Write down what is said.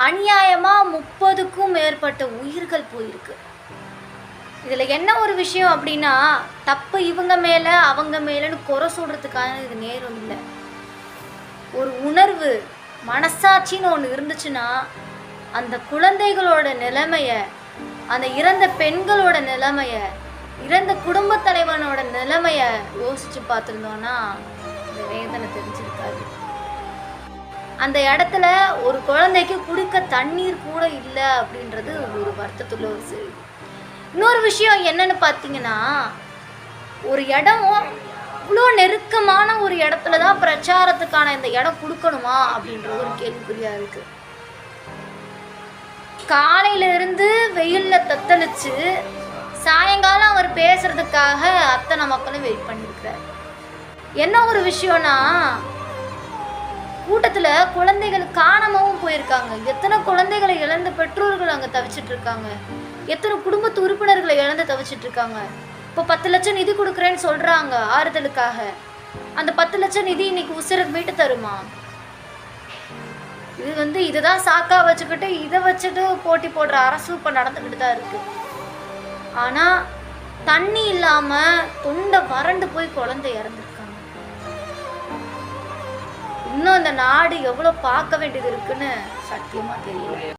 அநியாயமாக 30க்கும் மேற்பட்ட உயிர்கள் போயிருக்கு. இதில் என்ன ஒரு விஷயம் அப்படின்னா, தப்பு இவங்க மேலே அவங்க மேலேன்னு குறை சொல்கிறதுக்கான இது நேரம் இல்லை. ஒரு உணர்வு, மனசாட்சின்னு ஒன்று இருந்துச்சுன்னா அந்த குழந்தைகளோட நிலைமையை, அந்த இறந்த பெண்களோட நிலைமையை, இறந்த குடும்ப தலைவனோட நிலைமையை யோசித்து பார்த்துருந்தோன்னா இந்த வேதனை தெரிஞ்சிருக்காது. அந்த இடத்துல ஒரு குழந்தைக்கு குடிக்க தண்ணீர் கூட இல்லை அப்படின்றது ஒரு வருத்தத்துள்ள ஒரு செய்தி. இன்னொரு விஷயம் என்னன்னு பார்த்தீங்கன்னா, ஒரு இடம் இவ்வளோ நெருக்கமான ஒரு இடத்துல தான் பிரச்சாரத்துக்கான இந்த இடம் கொடுக்கணுமா அப்படின்ற ஒரு கேள்விக்குறியா இருக்கு. காலையிலிருந்து வெயிலில் தத்தளிச்சு சாயங்காலம் அவர் பேசுறதுக்காக அத்தனை மக்களும் வெயிட் பண்ணியிருக்கிறார். என்ன ஒரு விஷயம்னா, கூட்டத்தில் குழந்தைகள் காணாமவும் போயிருக்காங்க. எத்தனை குழந்தைகளை இழந்த பெற்றோர்கள் அங்கே தவிச்சிட்டு இருக்காங்க, எத்தனை குடும்பத்து உறுப்பினர்களை இழந்து தவிச்சிட்டு இருக்காங்க. இப்போ 10 லட்சம் நிதி கொடுக்குறேன்னு சொல்கிறாங்க ஆறுதலுக்காக. அந்த 10 லட்சம் நிதி இன்னைக்கு உசுருக்கு மீட்டு தருமா? இது இதுதான் சாக்கா வச்சுக்கிட்டு இதை வச்சுட்டு போட்டி போடுற அரசு இப்போ நடந்துக்கிட்டு தான் இருக்குது. ஆனால் தண்ணி இல்லாமல் தொண்டை வறண்டு போய் குழந்தை இறந்துருக்காங்க. இன்னும் அந்த நாடு எவ்வளோ பார்க்க வேண்டியது இருக்குன்னு சத்தியமாக தெரியல.